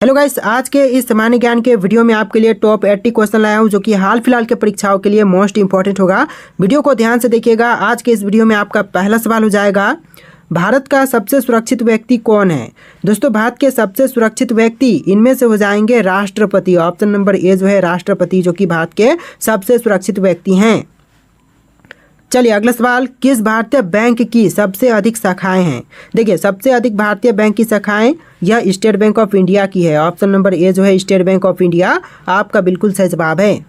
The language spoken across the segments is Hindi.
हेलो गाइस, आज के इस सामान्य ज्ञान के वीडियो में आपके लिए टॉप 80 क्वेश्चन लाया हूं जो कि हाल फिलहाल के परीक्षाओं के लिए मोस्ट इंपॉर्टेंट होगा। वीडियो को ध्यान से देखिएगा। आज के इस वीडियो में आपका पहला सवाल हो जाएगा, भारत का सबसे सुरक्षित व्यक्ति कौन है। दोस्तों, भारत के सबसे सुरक्षित व्यक्ति इनमें से हो जाएंगे राष्ट्रपति। ऑप्शन नंबर ए जो है राष्ट्रपति, जो कि भारत के सबसे सुरक्षित व्यक्ति हैं। चलिए अगला सवाल, किस भारतीय बैंक की सबसे अधिक शाखाएं हैं। देखिए, सबसे अधिक भारतीय बैंक की शाखाएं यह स्टेट बैंक ऑफ इंडिया की है। ऑप्शन नंबर ए जो है स्टेट बैंक ऑफ इंडिया आपका बिल्कुल सही जवाब है।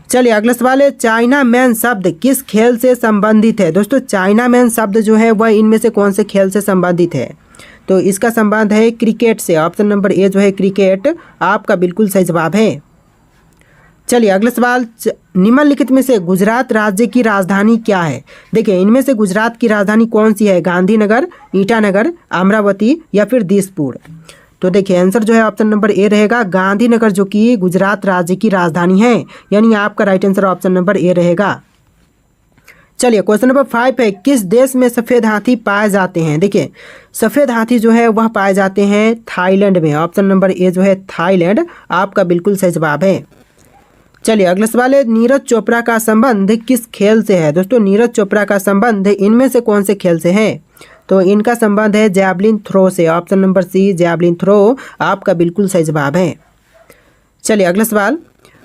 चलिए अगला सवाल है, चाइना मैन शब्द किस खेल से संबंधित है। दोस्तों, चाइना मैन शब्द जो है वह इनमें से कौन से खेल से संबंधित है। तो इसका संबंध है क्रिकेट से। ऑप्शन नंबर ए जो है क्रिकेट आपका बिल्कुल सही जवाब है। चलिए अगला सवाल, निम्नलिखित में से गुजरात राज्य की राजधानी क्या है। देखिए, इनमें से गुजरात की राजधानी कौन सी है, गांधीनगर, ईटानगर, अमरावती या फिर दिसपुर। तो देखिए आंसर जो है ऑप्शन नंबर ए रहेगा, गांधीनगर, जो कि गुजरात राज्य की राजधानी है। यानी आपका राइट आंसर ऑप्शन नंबर ए रहेगा। चलिए क्वेश्चन नंबर 5 है, किस देश में सफ़ेद हाथी पाए जाते हैं। देखिए, सफ़ेद हाथी जो है वह पाए जाते हैं थाईलैंड में। ऑप्शन नंबर ए जो है थाईलैंड आपका बिल्कुल सही जवाब है। चलिए अगला सवाल है, नीरज चोपड़ा का संबंध किस खेल से है। दोस्तों, नीरज चोपड़ा का संबंध इनमें से कौन से खेल से है। तो इनका संबंध है जैवलिन थ्रो से। Option number C javelin throw आपका बिल्कुल सही जवाब है। चलिए अगला सवाल,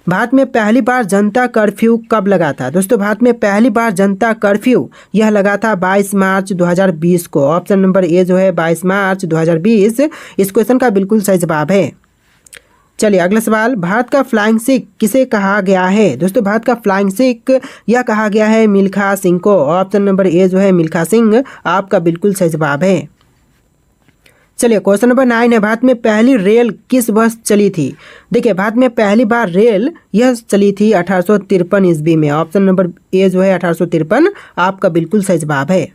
भारत में पहली बार जनता कर्फ्यू कब लगा था। दोस्तों, भारत में पहली बार जनता कर्फ्यू यह लगा था 22 मार्च 2020 को। ऑप्शन नंबर ए जो है 22 मार्च 2020 इस क्वेश्चन का बिल्कुल सही जवाब है। चलिए अगला सवाल, भारत का फ्लाइंग सिख किसे कहा गया है। दोस्तों, भारत का फ्लाइंग सिख यह कहा गया है मिल्खा सिंह को। ऑप्शन नंबर ए जो है मिल्खा सिंह आपका बिल्कुल सही जवाब है। चलिए क्वेश्चन नंबर 9 है, भारत में पहली रेल किस वर्ष चली थी। देखिए, भारत में पहली बार रेल यह चली थी 1853 ईस्वी में। ऑप्शन नंबर ए जो है 1853 आपका बिल्कुल सही जवाब है।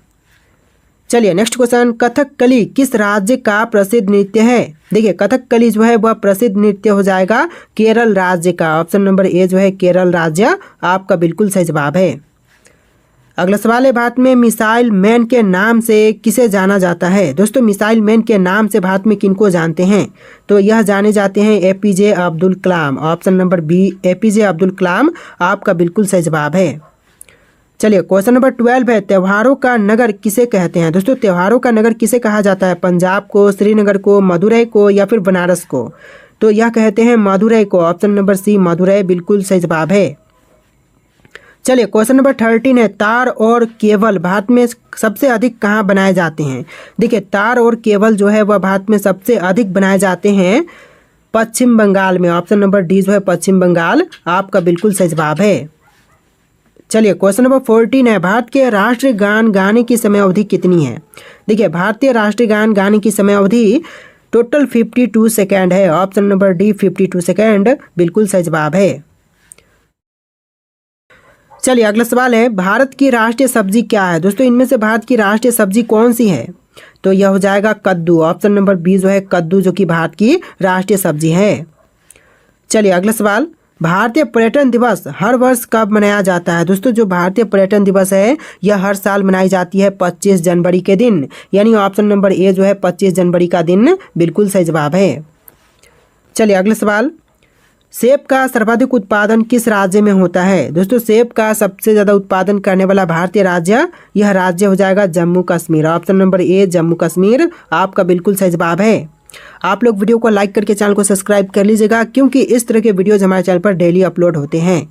चलिए नेक्स्ट क्वेश्चन, कथकली किस राज्य का प्रसिद्ध नृत्य है। देखिए, कथकली जो है वह प्रसिद्ध नृत्य हो जाएगा केरल राज्य का। ऑप्शन नंबर ए जो है केरल राज्य आपका बिल्कुल सही जवाब है। अगला सवाल है, भारत में मिसाइल मैन के नाम से किसे जाना जाता है। दोस्तों, मिसाइल मैन के नाम से भारत में किनको जानते हैं। तो यह जाने जाते हैं APJ Abdul Kalam. Option number B APJ Abdul Kalam आपका बिल्कुल सही जवाब है। चलिए क्वेश्चन नंबर 12 है, त्योहारों का नगर किसे कहते हैं। दोस्तों, त्योहारों का नगर किसे कहा जाता है, पंजाब को, श्रीनगर को, मदुरई को या फिर बनारस को। तो यह कहते हैं मदुरई को। ऑप्शन नंबर सी मदुरई बिल्कुल सही जवाब है। चलिए क्वेश्चन नंबर 13 है, तार और केबल भारत में सबसे अधिक कहाँ बनाए जाते हैं। देखिए, तार और केबल जो है वह भारत में सबसे अधिक बनाए जाते हैं पश्चिम बंगाल में। ऑप्शन नंबर डी जो है पश्चिम बंगाल आपका बिल्कुल सही जवाब है। चलिए क्वेश्चन नंबर 14 है, भारत के राष्ट्रीय गान गाने की समय अवधि कितनी है। देखिए, भारतीय राष्ट्रीय गान गाने की समय अवधि टोटल 52 सेकेंड है। ऑप्शन नंबर डी 52 सेकेंड बिल्कुल सही जवाब है। चलिए अगला सवाल है, भारत की राष्ट्रीय सब्जी क्या है। दोस्तों, इनमें से भारत की राष्ट्रीय सब्जी कौन सी है। तो यह हो जाएगा कद्दू। ऑप्शन नंबर बी जो है कद्दू, जो कि भारत की राष्ट्रीय सब्जी है। चलिए अगला सवाल, भारतीय पर्यटन दिवस हर वर्ष कब मनाया जाता है। दोस्तों, जो भारतीय पर्यटन दिवस है यह हर साल मनाई जाती है 25 जनवरी के दिन। यानी ऑप्शन नंबर ए जो है 25 जनवरी का दिन बिल्कुल सही जवाब है। चलिए अगला सवाल, सेब का सर्वाधिक उत्पादन किस राज्य में होता है। दोस्तों, सेब का सबसे ज़्यादा उत्पादन करने वाला भारतीय राज्य यह राज्य हो जाएगा जम्मू कश्मीर। ऑप्शन नंबर ए जम्मू कश्मीर आपका बिल्कुल सही जवाब है। आप लोग वीडियो को लाइक करके चैनल को सब्सक्राइब कर लीजिएगा, क्योंकि इस तरह के वीडियोज हमारे चैनल पर डेली अपलोड होते हैं।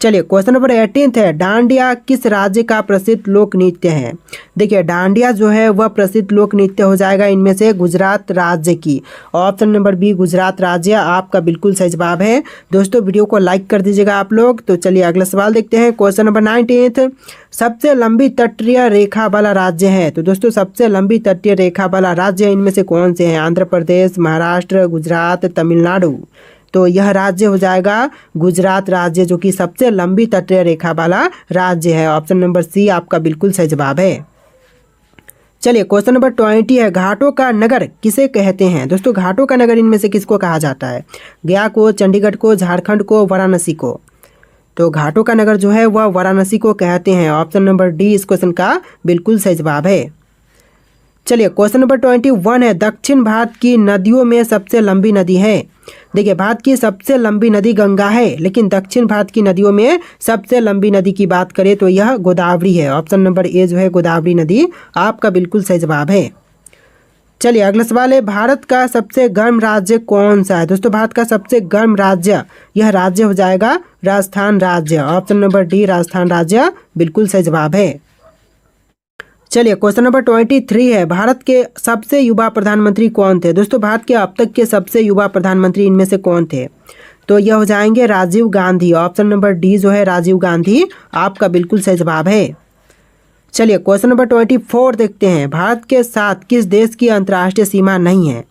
चलिए क्वेश्चन नंबर 18 है, डांडिया किस राज्य का प्रसिद्ध लोक नृत्य है। देखिए, डांडिया जो है वह प्रसिद्ध लोक नृत्य हो जाएगा इनमें से गुजरात राज्य की। ऑप्शन नंबर बी गुजरात राज्य आपका बिल्कुल सही जवाब है। दोस्तों, वीडियो को लाइक कर दीजिएगा आप लोग। तो चलिए अगला सवाल देखते हैं। क्वेश्चन नंबर 19, सबसे लंबी तटीय रेखा वाला राज्य है। तो दोस्तों, सबसे लंबी तटीय रेखा वाला राज्य इनमें से कौन से हैं, आंध्र प्रदेश, महाराष्ट्र, गुजरात, तमिलनाडु। तो यह राज्य हो जाएगा गुजरात राज्य, जो कि सबसे लंबी तटीय रेखा वाला राज्य है। ऑप्शन नंबर सी आपका बिल्कुल सही जवाब है। चलिए क्वेश्चन नंबर 20 है, घाटों का नगर किसे कहते हैं। दोस्तों, घाटों का नगर इनमें से किसको कहा जाता है, गया को, चंडीगढ़ को, झारखंड को, वाराणसी को। तो घाटों का नगर जो है वह वाराणसी को कहते हैं। ऑप्शन नंबर डी इस क्वेश्चन का बिल्कुल सही जवाब है। चलिए क्वेश्चन नंबर 21 है, दक्षिण भारत की नदियों में सबसे लंबी नदी है। देखिए भारत की सबसे लंबी नदी गंगा है, लेकिन दक्षिण भारत की नदियों में सबसे लंबी नदी की बात करें तो यह गोदावरी है। ऑप्शन नंबर ए जो है गोदावरी नदी आपका बिल्कुल सही जवाब है। चलिए अगला सवाल है, भारत का सबसे गर्म राज्य कौन सा है। दोस्तों भारत का सबसे गर्म राज्य, यह राज्य हो जाएगा राजस्थान राज्य। ऑप्शन नंबर डी राजस्थान राज्य बिल्कुल सही जवाब है। चलिए क्वेश्चन नंबर 23 है, भारत के सबसे युवा प्रधानमंत्री कौन थे। दोस्तों भारत के अब तक के सबसे युवा प्रधानमंत्री इनमें से कौन थे, तो यह हो जाएंगे Rajiv Gandhi. Option number D जो है राजीव गांधी आपका बिल्कुल सही जवाब है। चलिए क्वेश्चन नंबर 24 देखते हैं, भारत के साथ किस देश की अंतर्राष्ट्रीय सीमा नहीं है।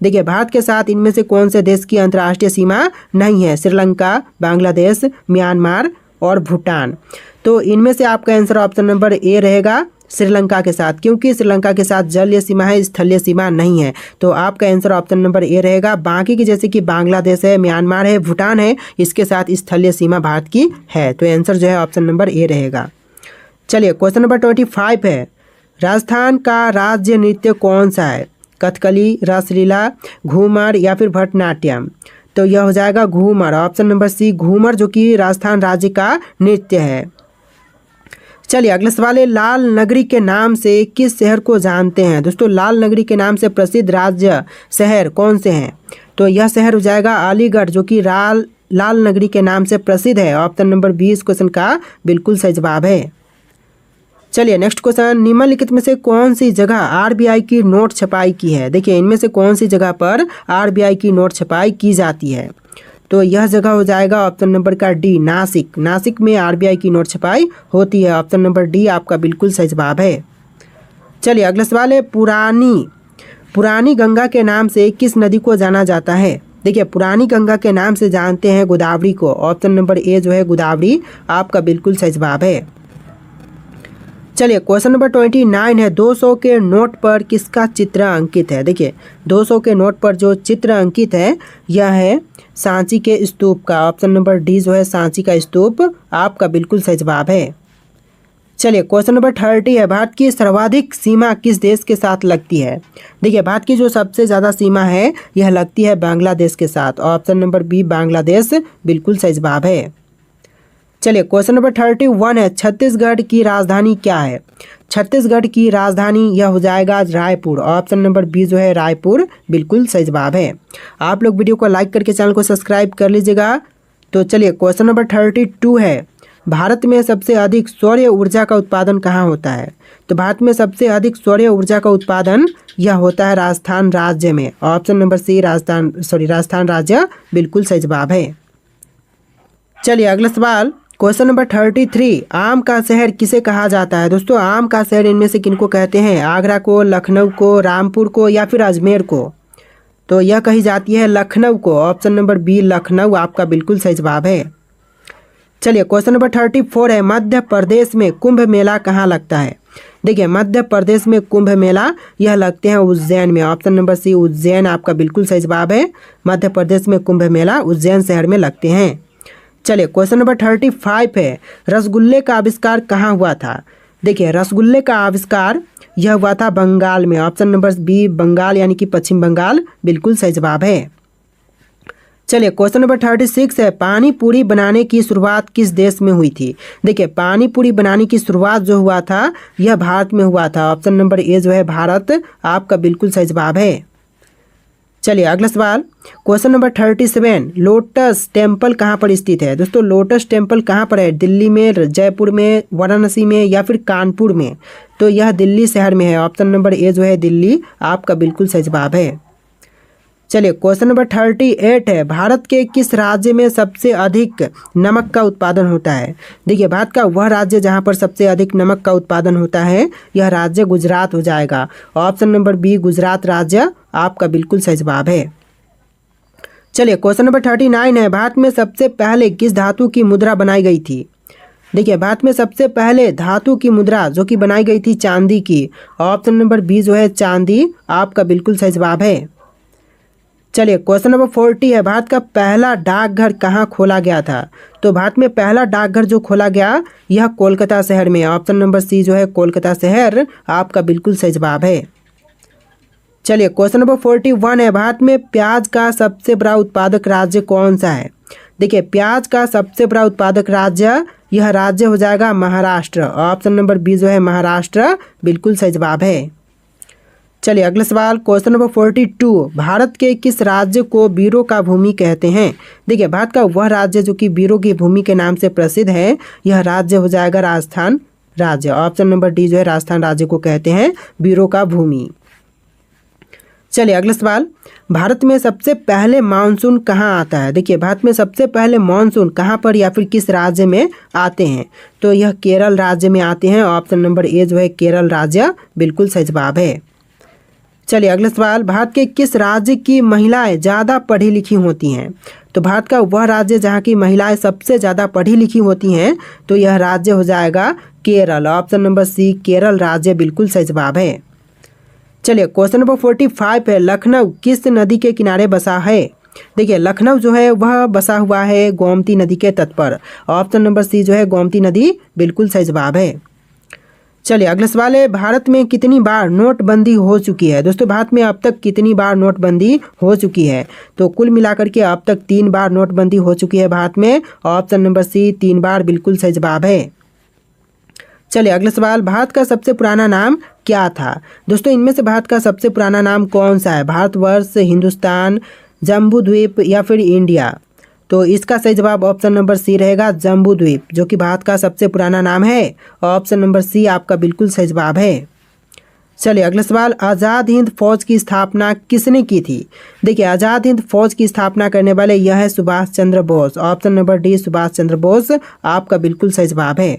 देखिए भारत के साथ इनमें से कौन से देश की अंतर्राष्ट्रीय सीमा नहीं है। श्रीलंका, बांग्लादेश, म्यांमार और भूटान। तो इनमें से आपका आंसर ऑप्शन नंबर ए रहेगा श्रीलंका के साथ, क्योंकि श्रीलंका के साथ जलीय सीमा है, स्थलीय सीमा नहीं है। तो आपका आंसर ऑप्शन नंबर ए रहेगा। बाकी की जैसे कि बांग्लादेश है, म्यांमार है, भूटान है, इसके साथ स्थलीय सीमा भारत की है। तो आंसर जो है ऑप्शन नंबर ए रहेगा। चलिए क्वेश्चन नंबर 25 है, राजस्थान का राज्य नृत्य कौन सा है। कथकली, रासलीला, घूमर या फिर भरतनाट्यम। तो यह हो जाएगा Ghoomar. Option number C Ghoomar जो कि राजस्थान राज्य का नृत्य है। चलिए अगला सवाल है, लाल नगरी के नाम से किस शहर को जानते हैं। दोस्तों लाल नगरी के नाम से प्रसिद्ध राज्य शहर कौन से हैं। तो यह शहर हो जाएगा अलीगढ़ जो कि लाल नगरी के नाम से प्रसिद्ध है। ऑप्शन नंबर 20 क्वेश्चन का बिल्कुल सही जवाब है। चलिए नेक्स्ट क्वेश्चन, निम्नलिखित में से कौन सी जगह आरबीआई की नोट छपाई की है। देखिए इनमें से कौन सी जगह पर आरबीआई की नोट छपाई की जाती है। तो यह जगह हो जाएगा ऑप्शन नंबर का डी नासिक। नासिक में आरबीआई की नोट छपाई होती है। ऑप्शन नंबर डी आपका बिल्कुल सही जवाब है। चलिए अगला सवाल है, पुरानी गंगा के नाम से किस नदी को जाना जाता है। देखिए पुरानी गंगा के नाम से जानते हैं गोदावरी को। ऑप्शन नंबर ए जो है गोदावरी आपका बिल्कुल सही जवाब है। चलिए क्वेश्चन नंबर 29 है, 200 के नोट पर किसका चित्र अंकित है। देखिए 200 के नोट पर जो चित्र अंकित है यह है सांची के स्तूप का। ऑप्शन नंबर डी जो है सांची का स्तूप आपका बिल्कुल सही जवाब है। चलिए क्वेश्चन नंबर 30 है, भारत की सर्वाधिक सीमा किस देश के साथ लगती है। देखिए भारत की जो सबसे ज़्यादा सीमा है यह लगती है बांग्लादेश के साथ। ऑप्शन नंबर बी बांग्लादेश बिल्कुल सही जवाब है। चलिए क्वेश्चन नंबर 31 है, छत्तीसगढ़ की राजधानी क्या है। छत्तीसगढ़ की राजधानी यह हो जाएगा रायपुर। ऑप्शन नंबर बी जो है रायपुर बिल्कुल सही जवाब है। आप लोग वीडियो को लाइक करके चैनल को सब्सक्राइब कर लीजिएगा। तो चलिए क्वेश्चन नंबर 32 है, भारत में सबसे अधिक सौर ऊर्जा का उत्पादन कहाँ होता है। तो भारत में सबसे अधिक सौर ऊर्जा का उत्पादन यह होता है राजस्थान राज्य में। ऑप्शन नंबर सी राजस्थान राज्य बिल्कुल सही जवाब है। चलिए अगला सवाल, क्वेश्चन नंबर 33, आम का शहर किसे कहा जाता है। दोस्तों आम का शहर इनमें से किनको कहते हैं। आगरा को, लखनऊ को, रामपुर को या फिर अजमेर को। तो यह कही जाती है लखनऊ को। ऑप्शन नंबर बी लखनऊ आपका बिल्कुल सही जवाब है। चलिए क्वेश्चन नंबर 34 है, मध्य प्रदेश में कुंभ मेला कहाँ लगता है। देखिए मध्य प्रदेश में कुंभ मेला यह लगते हैं उज्जैन में। ऑप्शन नंबर सी उज्जैन आपका बिल्कुल सही जवाब है। मध्य प्रदेश में कुंभ मेला उज्जैन शहर में लगते हैं। चलिए क्वेश्चन नंबर 35 है, रसगुल्ले का आविष्कार कहाँ हुआ था। देखिए रसगुल्ले का आविष्कार यह हुआ था बंगाल में। ऑप्शन नंबर बी बंगाल यानी कि पश्चिम बंगाल बिल्कुल सही जवाब है। चलिए क्वेश्चन नंबर 36 है, पानी पूरी बनाने की शुरुआत किस देश में हुई थी। देखिए पानी पूरी बनाने की शुरुआत जो हुआ था यह भारत में हुआ था। ऑप्शन नंबर ए जो है भारत आपका बिल्कुल सही जवाब है। चलिए अगला सवाल, क्वेश्चन नंबर 37, लोटस टेम्पल कहाँ पर स्थित है। दोस्तों लोटस टेम्पल कहाँ पर है। दिल्ली में, जयपुर में, वाराणसी में या फिर कानपुर में। तो यह दिल्ली शहर में है। ऑप्शन नंबर ए जो है दिल्ली आपका बिल्कुल सही जवाब है। चलिए क्वेश्चन नंबर 38 है, भारत के किस राज्य में सबसे अधिक नमक का उत्पादन होता है। देखिए भारत का वह राज्य जहां पर सबसे अधिक नमक का उत्पादन होता है यह राज्य गुजरात हो जाएगा। ऑप्शन नंबर बी गुजरात राज्य आपका बिल्कुल सही जवाब है। चलिए क्वेश्चन नंबर 39 है, भारत में सबसे पहले किस धातु की मुद्रा बनाई गई थी। देखिए भारत में सबसे पहले धातु की मुद्रा जो कि बनाई गई थी चांदी की। ऑप्शन नंबर बी जो है चांदी आपका बिल्कुल सही जवाब है। चलिए क्वेश्चन नंबर 40 है, भारत का पहला डाकघर कहाँ खोला गया था। तो भारत में पहला डाकघर जो खोला गया यह कोलकाता शहर में। ऑप्शन नंबर सी जो है कोलकाता शहर आपका बिल्कुल सही जवाब है। चलिए क्वेश्चन नंबर 41 है, भारत में प्याज का सबसे बड़ा उत्पादक राज्य कौन सा है? देखिए प्याज का सबसे बड़ा उत्पादक राज्य, यह राज्य हो जाएगा महाराष्ट्र। ऑप्शन नंबर बी जो है महाराष्ट्र बिल्कुल सही जवाब है। चलिए अगला सवाल क्वेश्चन नंबर 42, भारत के किस राज्य को वीरों का भूमि कहते हैं? देखिए भारत का वह राज्य जो कि वीरों की भूमि के नाम से प्रसिद्ध है, यह राज्य हो जाएगा राजस्थान राज्य। ऑप्शन नंबर डी जो है राजस्थान राज्य को कहते हैं वीरों का भूमि। चलिए अगला सवाल, भारत में सबसे पहले मानसून कहाँ आता है? देखिए भारत में सबसे पहले मानसून कहाँ पर या फिर किस राज्य में आते हैं? तो यह केरल राज्य में आते हैं। ऑप्शन नंबर ए जो है केरल राज्य बिल्कुल सही जवाब है। चलिए अगला सवाल, भारत के किस राज्य की महिलाएं ज़्यादा पढ़ी लिखी होती हैं? तो भारत का वह राज्य जहाँ की महिलाएं सबसे ज़्यादा पढ़ी लिखी होती हैं, तो यह राज्य हो जाएगा Kerala. Option number C Kerala राज्य बिल्कुल सही जवाब है। चलिए क्वेश्चन नंबर 45 है, लखनऊ किस नदी के किनारे बसा है? देखिए लखनऊ जो है वह बसा हुआ है गोमती नदी के तट पर। ऑप्शन नंबर सी जो है गोमती नदी बिल्कुल सही जवाब है। चलिए अगला सवाल है, भारत में कितनी बार नोटबंदी हो चुकी है? दोस्तों भारत में अब तक कितनी बार नोटबंदी हो चुकी है? तो कुल मिलाकर के अब तक 3 बार नोटबंदी हो चुकी है भारत में। ऑप्शन नंबर सी 3 बार बिल्कुल सही जवाब है। चलिए अगला सवाल, भारत का सबसे पुराना नाम क्या था? दोस्तों इनमें से भारत का सबसे पुराना नाम कौन सा है? भारतवर्ष, हिंदुस्तान, जम्बू द्वीप या फिर इंडिया? तो इसका सही जवाब ऑप्शन नंबर सी रहेगा जम्बू द्वीप, जो कि भारत का सबसे पुराना नाम है। ऑप्शन नंबर सी आपका बिल्कुल सही जवाब है। चलिए अगला सवाल, आज़ाद हिंद फौज की स्थापना किसने की थी? देखिए आज़ाद हिंद फौज की स्थापना करने वाले यह है Subhash Chandra Bose. Option number D Subhash Chandra Bose आपका बिल्कुल सही जवाब है।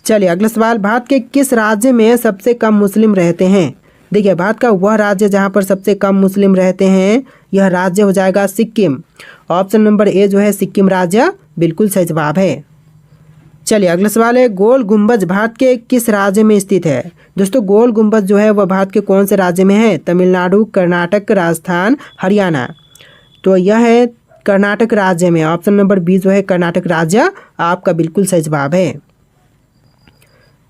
चलिए अगला सवाल, भारत के किस राज्य में सबसे कम मुस्लिम रहते हैं? देखिए भारत का वह राज्य जहां पर सबसे कम मुस्लिम रहते हैं, यह राज्य हो जाएगा सिक्किम। ऑप्शन नंबर ए जो है सिक्किम राज्य बिल्कुल सही जवाब है। चलिए अगला सवाल है, गोल गुंबज भारत के किस राज्य में स्थित है? दोस्तों गोल गुंबज जो है वह भारत के कौन से राज्य में है? तमिलनाडु, कर्नाटक, राजस्थान, हरियाणा? तो यह है कर्नाटक राज्य में। ऑप्शन नंबर बी जो है कर्नाटक राज्य आपका बिल्कुल सही जवाब है।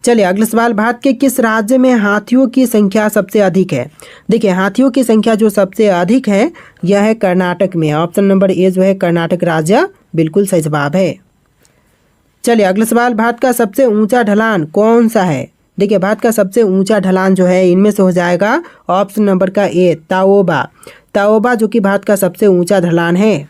चलिए अगला सवाल, भारत के किस राज्य में हाथियों की संख्या सबसे अधिक है? देखिए हाथियों की संख्या जो सबसे अधिक है यह है कर्नाटक में। ऑप्शन नंबर ए जो है कर्नाटक राज्य बिल्कुल सही जवाब है। चलिए अगला सवाल, भारत का सबसे ऊंचा ढलान कौन सा है? देखिए भारत का सबसे ऊंचा ढलान जो है इनमें से हो जाएगा ऑप्शन नंबर का ए ताओबा। ताओबा जो कि भारत का सबसे ऊंचा ढलान है।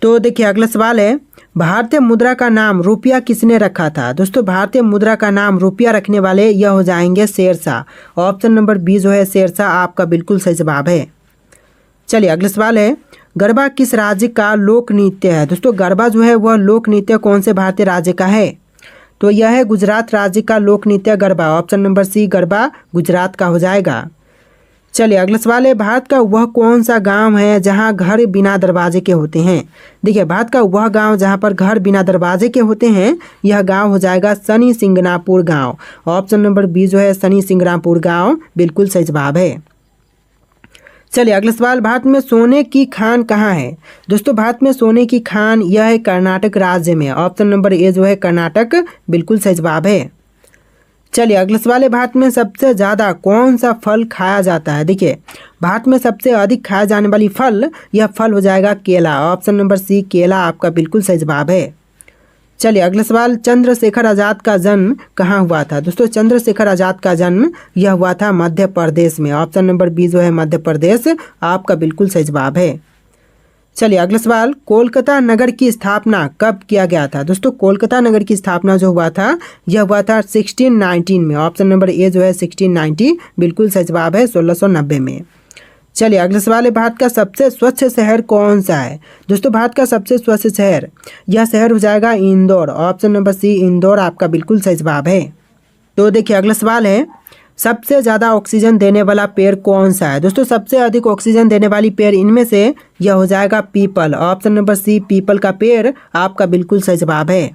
तो देखिए अगला सवाल है, भारतीय मुद्रा का नाम रुपया किसने रखा था? दोस्तों भारतीय मुद्रा का नाम रुपया रखने वाले यह हो जाएंगे शेरशाह। ऑप्शन नंबर बी जो है शेरशाह आपका बिल्कुल सही जवाब है। चलिए अगला सवाल है, गरबा किस राज्य का लोक नृत्य है? दोस्तों गरबा जो है वह लोक नृत्य कौन से भारतीय राज्य का है? तो यह है गुजरात राज्य का लोक नृत्य Garba. Option number C Garba Gujarat का हो जाएगा। चलिए अगला सवाल है, भारत का वह कौन सा गांव है जहां घर बिना दरवाजे के होते हैं? देखिए भारत का वह गांव जहां पर घर बिना दरवाजे के होते हैं, यह गांव हो जाएगा शनि सिंगनापुर गांव। ऑप्शन नंबर बी जो है शनि सिंगनापुर गांव बिल्कुल सही जवाब है। चलिए अगला सवाल, भारत में सोने की खान कहाँ है? दोस्तों भारत में सोने की खान यह है कर्नाटक राज्य में। ऑप्शन नंबर ए जो है कर्नाटक बिल्कुल सही जवाब है। चलिए अगला सवाल है, भारत में सबसे ज़्यादा कौन सा फल खाया जाता है? देखिए भारत में सबसे अधिक खाया जाने वाली फल, यह फल हो जाएगा केला। ऑप्शन नंबर सी केला आपका बिल्कुल सही जवाब है। चलिए अगला सवाल, चंद्रशेखर आज़ाद का जन्म कहाँ हुआ था? दोस्तों चंद्रशेखर आज़ाद का जन्म यह हुआ था मध्य प्रदेश में। ऑप्शन नंबर बी जो है मध्य प्रदेश आपका बिल्कुल सही जवाब है। चलिए अगला सवाल, कोलकाता नगर की स्थापना कब किया गया था? दोस्तों कोलकाता नगर की स्थापना जो हुआ था यह हुआ था 1619 में। ऑप्शन नंबर ए जो है 1690 बिल्कुल सही जवाब है 1690 में। चलिए अगला सवाल है, भारत का सबसे स्वच्छ शहर कौन सा है? दोस्तों भारत का सबसे स्वच्छ शहर, यह शहर हो जाएगा Indore. Option number C Indore आपका बिल्कुल सही जवाब है। तो देखिए अगला सवाल है, सबसे ज़्यादा ऑक्सीजन देने वाला पेड़ कौन सा है? दोस्तों सबसे अधिक ऑक्सीजन देने वाली पेड़ इनमें से यह हो जाएगा people. Option number see people का पेड़ आपका बिल्कुल सही जवाब है।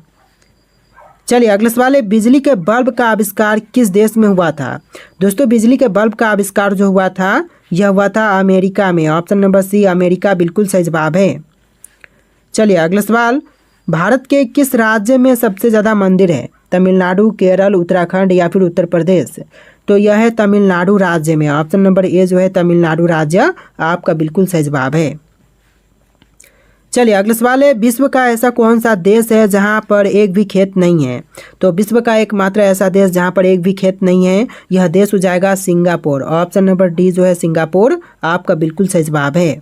चलिए अगला सवाल है, बिजली के बल्ब का आविष्कार किस देश में हुआ था? दोस्तों बिजली के बल्ब का आविष्कार जो हुआ था यह हुआ था अमेरिका में। ऑप्शन नंबर सी अमेरिका बिल्कुल सही जवाब है। चलिए अगला सवाल, भारत के किस राज्य में सबसे ज़्यादा मंदिर है? तमिलनाडु, केरल, उत्तराखंड या फिर उत्तर प्रदेश? तो यह है तमिलनाडु राज्य में। ऑप्शन नंबर ए जो है तमिलनाडु राज्य आपका बिल्कुल सही जवाब है। चलिए अगला सवाल है, विश्व का ऐसा कौन सा देश है जहां पर एक भी खेत नहीं है? तो विश्व का एकमात्र ऐसा देश जहां पर एक भी खेत नहीं है, यह देश हो जाएगा सिंगापुर। ऑप्शन नंबर डी जो है सिंगापुर आपका बिल्कुल सही जवाब है।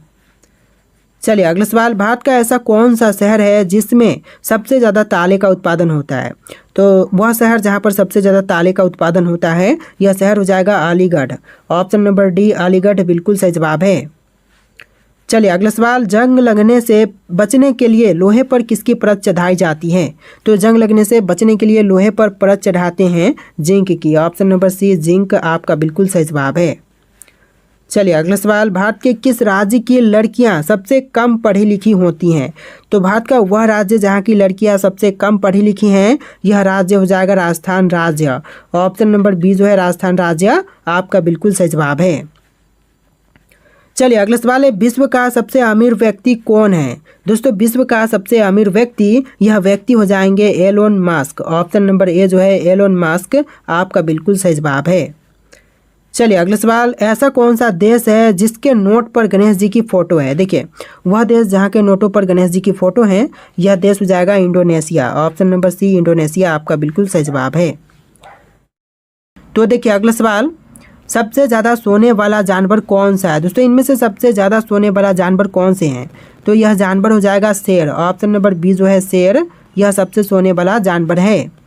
चलिए अगला सवाल, भारत का ऐसा कौन सा शहर है जिसमें सबसे ज़्यादा ताले का उत्पादन होता है? तो वह शहर जहां पर सबसे ज़्यादा ताले का उत्पादन होता है, यह शहर हो जाएगा Aligarh. Option number D Aligarh बिल्कुल सही जवाब है। चलिए अगला सवाल, जंग लगने से बचने के लिए लोहे पर किसकी परत चढ़ाई जाती है? तो जंग लगने से बचने के लिए लोहे पर परत चढ़ाते हैं जिंक की। ऑप्शन नंबर सी जिंक आपका बिल्कुल सही जवाब है। चलिए अगला सवाल, भारत के किस राज्य की लड़कियां सबसे कम पढ़ी लिखी होती हैं? तो भारत का वह राज्य जहां की लड़कियां सबसे कम पढ़ी लिखी हैं, यह राज्य हो जाएगा राजस्थान राज्य। ऑप्शन नंबर बी जो है राजस्थान राज्य आपका बिल्कुल सही जवाब है। चलिए अगला सवाल है, विश्व का सबसे अमीर व्यक्ति कौन है? दोस्तों विश्व का सबसे अमीर व्यक्ति, यह व्यक्ति हो जाएंगे Elon Musk. Option number A जो है एलोन मस्क आपका बिल्कुल सही जवाब है। चलिए अगला सवाल, ऐसा कौन सा देश है जिसके नोट पर गणेश जी की फोटो है? देखिए वह देश जहाँ के नोटों पर गणेश जी की फोटो है, यह देश हो जाएगा Indonesia. Option number C Indonesia आपका बिल्कुल सही जवाब है। तो देखिए अगला सवाल, सबसे ज़्यादा सोने वाला जानवर कौन सा है? दोस्तों इनमें से सबसे ज़्यादा सोने वाला जानवर कौन से हैं? तो यह जानवर हो जाएगा शेर। ऑप्शन नंबर बी जो है शेर, यह सबसे सोने वाला जानवर है।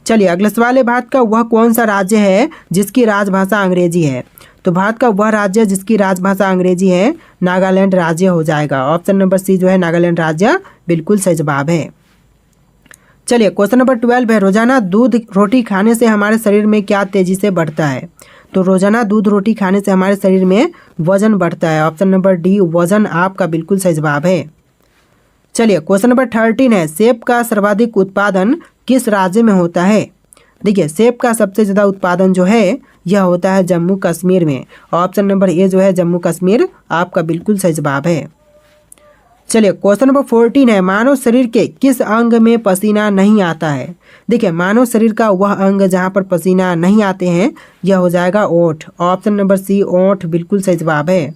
चलिए अगला सवाल है, भारत का वह कौन सा राज्य है जिसकी राजभाषा अंग्रेजी है? तो भारत का वह राज्य जिसकी राजभाषा अंग्रेजी है, नागालैंड राज्य हो जाएगा। ऑप्शन नंबर सी जो है नागालैंड राज्य बिल्कुल सही जवाब है। चलिए क्वेश्चन नंबर 12 है, रोजाना दूध रोटी खाने से हमारे शरीर में क्या तेजी से बढ़ता है? तो रोजाना दूध रोटी खाने से हमारे शरीर में वजन बढ़ता है। ऑप्शन नंबर डी वजन आपका बिल्कुल सही जवाब है। चलिए क्वेश्चन नंबर 13 है, सेब का सर्वाधिक उत्पादन किस राज्य में होता है? देखिए सेब का सबसे ज़्यादा उत्पादन जो है यह होता है जम्मू कश्मीर में। ऑप्शन नंबर ए जो है जम्मू कश्मीर आपका बिल्कुल सही जवाब है। चलिए क्वेश्चन नंबर 14 है, मानव शरीर के किस अंग में पसीना नहीं आता है? देखिए मानव शरीर का वह अंग जहाँ पर पसीना नहीं आते हैं, यह हो जाएगा ओठ। ऑप्शन नंबर सी ओठ बिल्कुल सही जवाब है।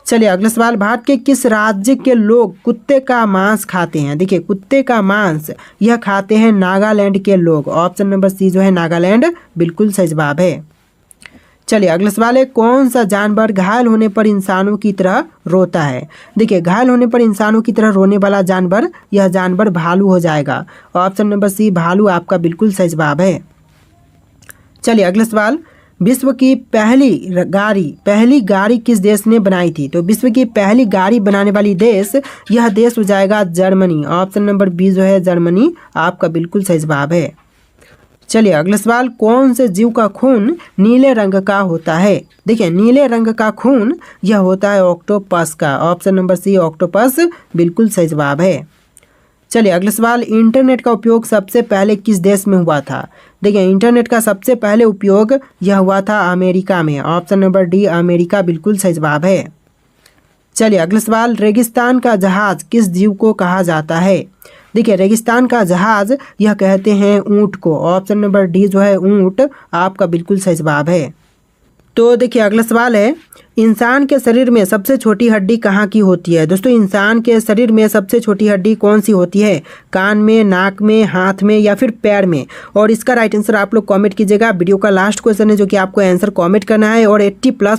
चलिए अगला सवाल, भारत के किस राज्य के लोग कुत्ते का मांस खाते हैं? देखिए कुत्ते का मांस यह खाते हैं नागालैंड के लोग। ऑप्शन नंबर सी जो है नागालैंड बिल्कुल सही जवाब है। चलिए अगला सवाल है, कौन सा जानवर घायल होने पर इंसानों की तरह रोता है? देखिए घायल होने पर इंसानों की तरह रोने वाला जानवर, यह जानवर भालू हो जाएगा। ऑप्शन नंबर सी भालू आपका बिल्कुल सही जवाब है। चलिए अगला सवाल, विश्व की पहली गाड़ी किस देश ने बनाई थी? तो विश्व की पहली गाड़ी बनाने वाली देश, यह देश हो जाएगा जर्मनी। ऑप्शन नंबर बी जो है जर्मनी आपका बिल्कुल सही जवाब है। चलिए अगला सवाल, कौन से जीव का खून नीले रंग का होता है? देखिए नीले रंग का खून यह होता है ऑक्टोपस का। ऑप्शन नंबर सी ऑक्टोपस बिल्कुल सही जवाब है। चलिए अगला सवाल, इंटरनेट का उपयोग सबसे पहले किस देश में हुआ था? देखिए इंटरनेट का सबसे पहले उपयोग यह हुआ था अमेरिका में। ऑप्शन नंबर डी अमेरिका बिल्कुल सही जवाब है। चलिए अगला सवाल, रेगिस्तान का जहाज किस जीव को कहा जाता है? देखिए रेगिस्तान का जहाज यह कहते हैं ऊंट को। ऑप्शन नंबर डी जो है ऊंट आपका बिल्कुल सही जवाब है। तो देखिए अगला सवाल है, इंसान के शरीर में सबसे छोटी हड्डी कहाँ की होती है? दोस्तों इंसान के शरीर में सबसे छोटी हड्डी कौन सी होती है? कान में, नाक में, हाथ में या फिर पैर में? और इसका राइट आंसर आप लोग कमेंट कीजिएगा। वीडियो का लास्ट क्वेश्चन है जो कि आपको आंसर कमेंट करना है, और 80+